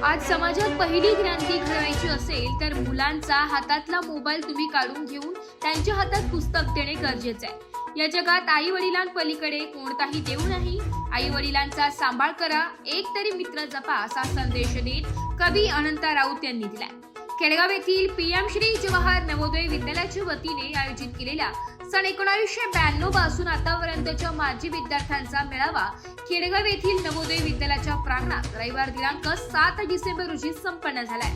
आज समाजात पहिली क्रांती घडवायची असेल तर मुलांचा हातातला मोबाईल तुम्ही काढून घेऊन त्यांच्या हातात पुस्तक देणे गरजेचे आहे। या जगात आई वडिलांपलीकडे कोणताही देव नाही। आई वडिलांचा सांभाळ करा, एक तरी मित्र जपा असा संदेश देत कवी अनंता राऊत यांनी दिलाय। खेडगाव येथील पीएम श्री जवाहर नवोदय विद्यालयाच्या वतीने आयोजित केलेल्या सन 1992 पासून आतापर्यंतच्या माजी विद्यार्थ्यांचा मेळावा खेडगाव येथील नवोदय विद्यालयाच्या प्रांगणात रविवार दिनांक 7 डिसेंबर रोजी संपन्न झालाय।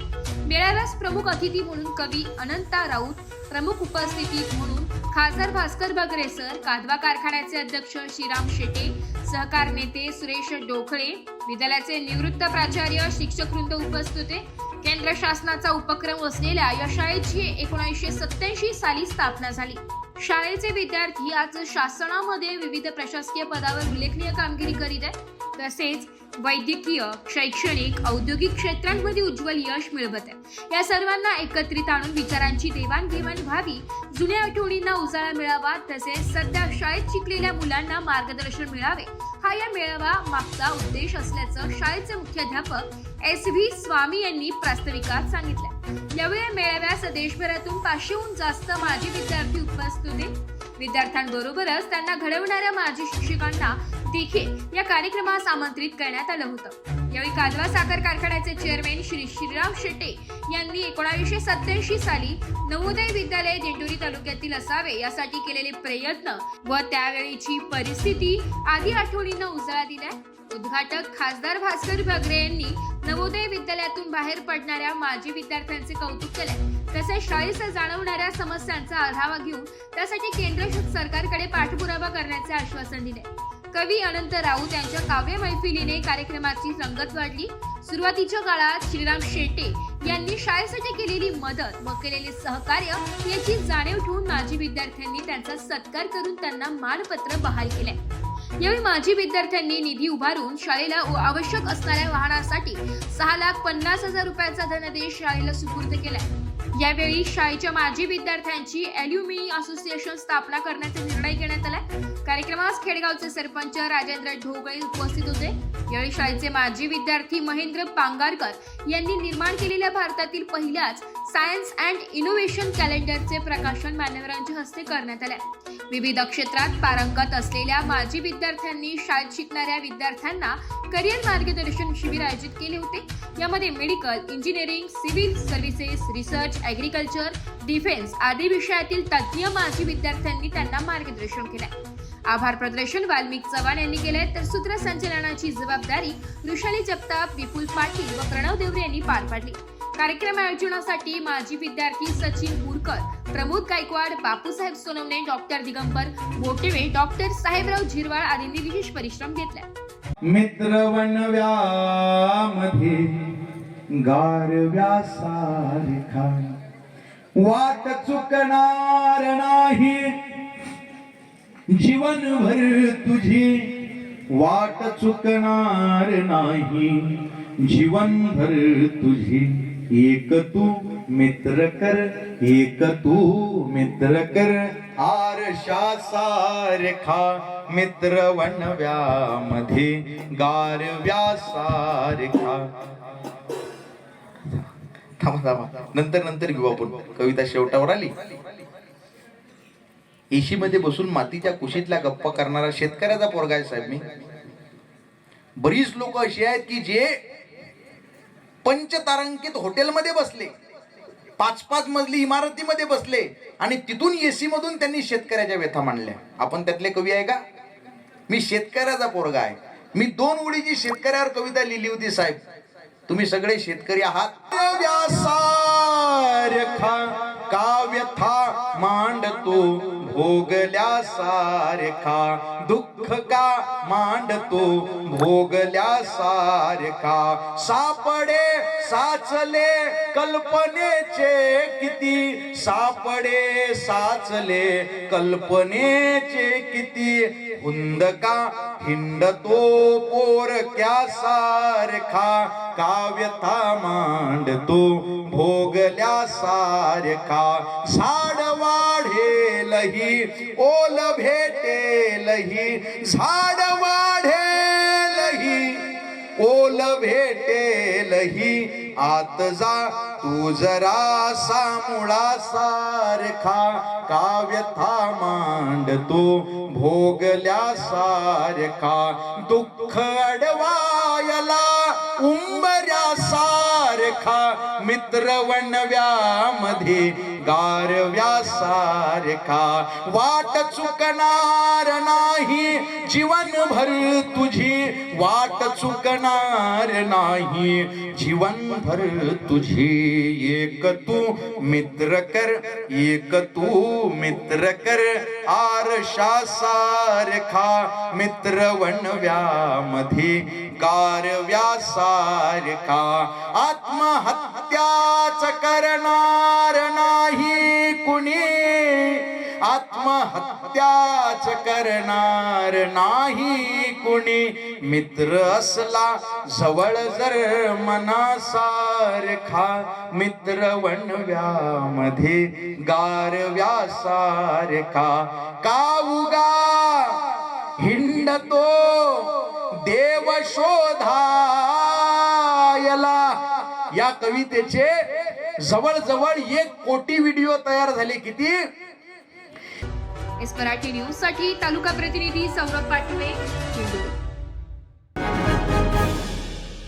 मेळाव्यास प्रमुख अतिथी म्हणून कवी अनंता राऊत, प्रमुख उपस्थिती म्हणून खासदार भास्कर बगरे सर, कादवा कारखान्याचे अध्यक्ष श्रीराम शेटे, सहकार नेते सुरेश डोखळे, विद्यालयाचे निवृत्त प्राचार्य, शिक्षकवृंद उपस्थित होते। केंद्र शासनाचा उपक्रम असलेल्या या शाळेची 1987 साली स्थापना झाली। शाळेचे विद्यार्थी आज शासनामध्ये विविध प्रशासकीय पदावर उल्लेखनीय कामगिरी करीत आहेत, तसेच वैद्यकीय, शैक्षणिक, औद्योगिक क्षेत्रांमध्ये उज्ज्वल यश मिळवत आहेत। या सर्वांना एकत्रित आणून विचारांची देवाणघेवाण व्हावी, जुन्या आठवणींना उजाळा मिळावा, तसेच सध्या शाळेत शिकलेल्या मुलांना मार्गदर्शन मिळावे, हा या मेळावा मागचा उद्देश असल्याचं शाळेचे मुख्याध्यापक SV स्वामी यांनी प्रास्ताविकात सांगितलं। यावेळी मेळाव्यास देशभरातून 500हून जास्त माजी विद्यार्थी उपस्थित होते। विद्यार्थ्यांबरोबरच त्यांना घडवणाऱ्या माजी शिक्षकांना देखील या कार्यक्रमास आमंत्रित करण्यात आलं होतं। यावेळी कादवा साखर कारखान्याचे चेअरमॅन श्री श्रीराम शेटे यांनी 1987 साली नवोदय विद्यालय दिंडोरी तालुक्यातील असावे यासाठी केलेले प्रयत्न व त्यावेळीची परिस्थिती आदी आठवणींना उजाळा दिलाय। उद्घाटक खासदार भास्कर बगरे यांनी नवोदय विद्यालयातून बाहेर पडणाऱ्या माजी विद्यार्थ्यांचे कौतुक केले, तसेच शाळेत जाणवणाऱ्या समस्यांचा आढावा घेऊन त्यासाठी केंद्र सरकारकडे पाठपुरावा करण्याचे आश्वासन दिले। कवी अनंत राऊत यांच्या काव्य मैफिलीने कार्यक्रमाची रंगत वाढली। सुरुवातीच्या काळात श्रीराम शेटे यांनी शाळेसाठी केलेली मदत व केलेले सहकार्य याची जाणीव ठेवून माजी विद्यार्थ्यांनी त्यांचा सत्कार करून त्यांना मानपत्र बहाल केले। यावेळी माजी विद्यार्थ्यांनी निधी उभारून शाळेला आवश्यक असणाऱ्या वाहनासाठी 6,50,000 रुपयाचा धनादेश शाळेला सुपूर्द केलाय। यावेळी शाळेच्या माजी विद्यार्थ्यांची ॲल्युमिनी असोसिएशन स्थापना करण्याचा निर्णय घेण्यात आला। कार्यक्रमास खेडगावचे सरपंच राजेंद्र ढोबळे उपस्थित होते। यावेळी शाळेचे माजी विद्यार्थी महेंद्र पांगारकर यांनी निर्माण केलेल्या भारतातील पहिल्याच सायन्स अँड इनोव्हेशन कॅलेंडरचे प्रकाशन मान्यवरांच्या हस्ते करण्यात आले। विविध क्षेत्रात पारंगत असलेल्या माजी विद्यार्थ्यांनी शाळेत शिकणाऱ्या विद्यार्थ्यांना करिअर मार्गदर्शन शिबिर आयोजित केले होते। यामध्ये medical, engineering, civil services, research, agriculture, defence आदी विषयातील तज्ज्ञ माजी विद्यार्थ्यांनी त्यांना मार्गदर्शन केले। आभार प्रदर्शन वाल्मिक चव्हाण यांनी केले, तर सूत्रसंचालनाची जबाबदारी वृषाली जगताप, विपुल पाटील व प्रणव देवरे यांनी पार पाडली। कार्यक्रम आयोजनासाठी माजी विद्यार्थी सचिन पुरकर, प्रमोद गायकवाड, बापूसाहेब सोनवणे, डॉक्टर दिगंबर बोटेवे, डॉक्टर साहेबराव झिरवाळ आदींनी विशेष परिश्रम घेतले। मित्र वनव्यामध्ये गारव्या सारखा वाट चुकणार नाही, जीवनभर तुझी वाट चुकणार नाही, जीवनभर तुझी एक तू मित्र कर, एक तू मित्र कर, आरशा सारखा मित्र वनव्यामध्ये गारव्या सारखा। नंतर घेऊ आपण, कविता शेवटावर आली। एशी मध्ये बसून मातीच्या कुशीतल्या गप्पा करणारा शेतकऱ्याचा पोरगा आहे साहेब मी। बरीच लोक अशी आहेत की जे पंचतारांकित हॉटेलमध्ये बसले, 5-5 मजली इमारतीमध्ये बसले आणि तिथून एसी मधून त्यांनी शेतकऱ्याच्या व्यथा मांडल्या। आपण त्यातले कवी आहे का? मी शेतकऱ्याचा पोरगा आहे। मी 2 ओळीची शेतकऱ्यावर कविता लिहिली होती साहेब। तुम्ही सगळे शेतकरी आहात। व्यासारखा काव्यथा मांडतो भोगल्या सारखा, दुःख का मांडतो भोगल्या सारखा, सापडे साचले कल्पनेचे किती, सापडे साचले कल्पनेचे किती, हुंदका हिंडतो पोरक्या सारखा, काव्यथा मांडतो भोगल्या सारखा, झाड वाढेलही ओल भेटेलही, झाड वाढेलही ओल भेटेल ही आत जा तू जरा सामुळा सारखा काव्यथा मांडतो भोगल्या सारखा दुःख अडवायला उंबऱ्या सारखा मित्र वणव्यामध्ये गारव्या सारखा वाट चुकणार नाही जीवनभर तुझी वाट चुकणार नाही जीवनभर तुझी एक तू मित्र कर एक तू मित्र कर आरशा सारखा मित्र वणव्यामध्ये गारव्या सारखा आत्महत्याच करणार नाही कुणी आत्महत्याच करणार नाही कुणी मित्र असला जवळ जर मनासारखा मित्र वणव्यामध्ये गारव्या सारखा काऊगा हिंडतो देव शोधायला. या कवितेचे जवळजवळ 1 कोटी व्हिडिओ तयार झाले. किती? एस मराठी न्यूज साठी तालुका प्रतिनिधी सौरभ पाटवे, चिंचवड.